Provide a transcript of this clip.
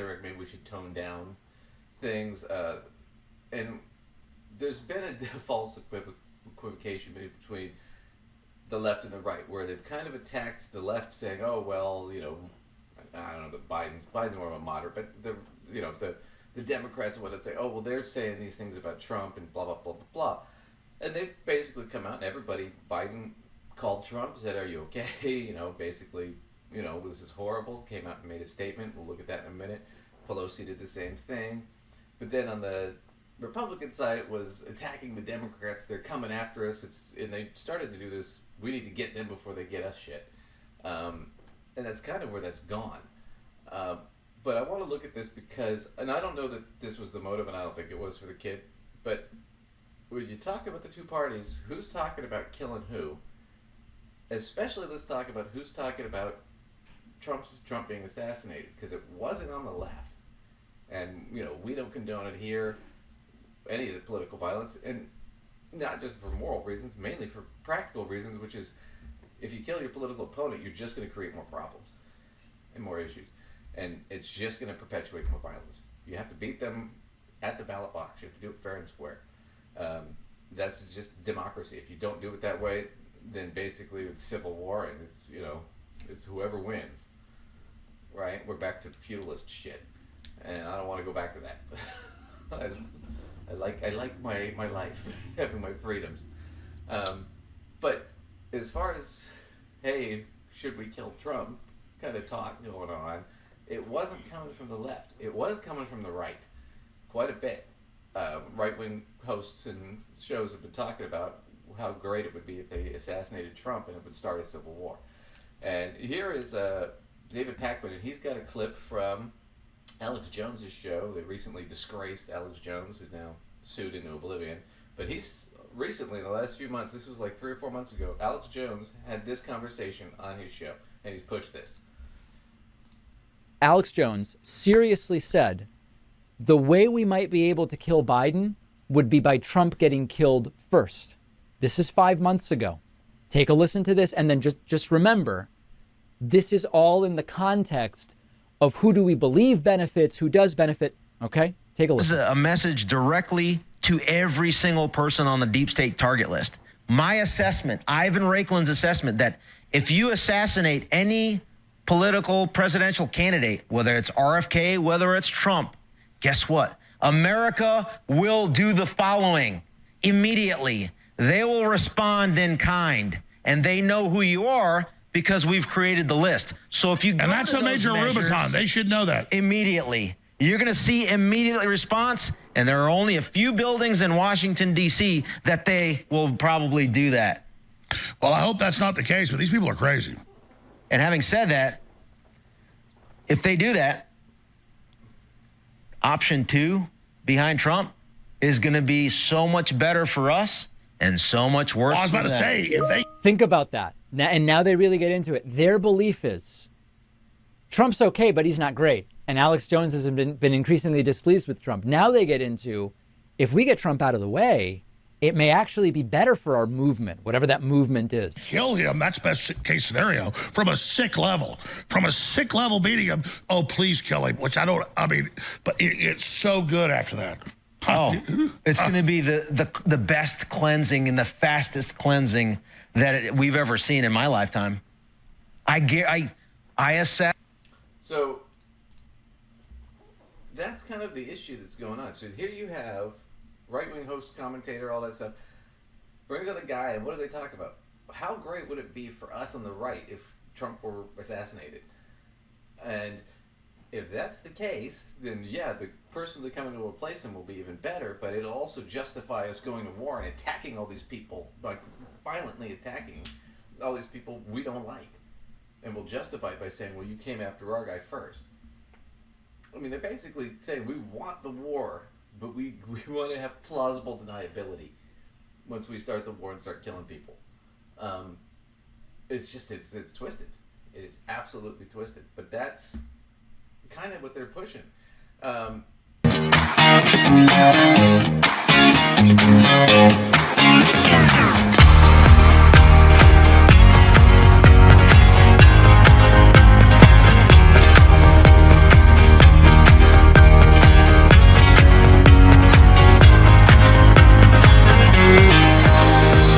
rhetoric. Maybe we should tone down things. And there's been a false equivocation between the left and the right, where they've kind of attacked the left, saying, "Oh well, I don't know, that Biden's more of a moderate," but the Democrats would say, "Oh well, they're saying these things about Trump and blah blah blah blah blah," and they've basically come out and Biden called Trump, said, "Are you okay?" Basically, this is horrible. Came out and made a statement. We'll look at that in a minute. Pelosi did the same thing, but then on the Republican side, it was attacking the Democrats. They're coming after us. And they started to do this. We need to get them before they get us shit. And that's kind of where that's gone. But I want to look at this because, and I don't know that this was the motive, and I don't think it was for the kid, but when you talk about the two parties, who's talking about killing who? Especially let's talk about who's talking about Trump being assassinated, because it wasn't on the left. And, we don't condone it here, any of the political violence, and not just for moral reasons, mainly for practical reasons, which is if you kill your political opponent, you're just going to create more problems and more issues. And it's just going to perpetuate more violence. You have to beat them at the ballot box. You have to do it fair and square. That's just democracy. If you don't do it that way, then basically it's civil war, and it's whoever wins. Right? We're back to feudalist shit. And I don't want to go back to that. I like my life, having my freedoms. But as far as, hey, should we kill Trump, kind of talk going on, it wasn't coming from the left. It was coming from the right, quite a bit. Right-wing hosts and shows have been talking about how great it would be if they assassinated Trump and it would start a civil war. And here is David Pakman, and he's got a clip from Alex Jones's show. They recently disgraced Alex Jones, who's now sued into oblivion. But he's recently, in the last few months, this was like 3 or 4 months ago, Alex Jones had this conversation on his show, and he's pushed this. Alex Jones seriously said the way we might be able to kill Biden would be by Trump getting killed first. This is 5 months ago. Take a listen to this, and then just remember, this is all in the context of who do we believe benefits, who does benefit. Okay? Take a listen. This is a message directly to every single person on the deep state target list. My assessment, Ivan Raiklin's assessment, that if you assassinate any political presidential candidate, whether it's RFK, whether it's Trump, guess what? America will do the following immediately. They will respond in kind, and they know who you are because we've created the list. So if you go and that's a major Rubicon. They should know that. Immediately. You're going to see immediate response, and there are only a few buildings in Washington, D.C. that they will probably do that. Well, I hope that's not the case, but these people are crazy. And having said that, if they do that, option 2 behind Trump is going to be so much better for us and so much worse. I was about to say, if they think about that, and now they really get into it. Their belief is Trump's okay, but he's not great. And Alex Jones has been increasingly displeased with Trump. Now they get into, if we get Trump out of the way, it may actually be better for our movement, whatever that movement is. Kill him, that's best case scenario, from a sick level. From a sick level beating him, oh, please kill him, which but it's so good after that. Oh, it's going to be the best cleansing and the fastest cleansing that we've ever seen in my lifetime. I assess. So that's kind of the issue that's going on. So here you have right-wing host, commentator, all that stuff, brings on a guy, and what do they talk about? How great would it be for us on the right if Trump were assassinated? And if that's the case, then yeah, the person that coming to replace him will be even better, but it'll also justify us going to war and attacking all these people, like violently attacking all these people we don't like. And we'll justify it by saying, well, you came after our guy first. I mean, they're basically saying we want the war, but we want to have plausible deniability once we start the war and start killing people. It's just, it's twisted. It is absolutely twisted. But that's kind of what they're pushing.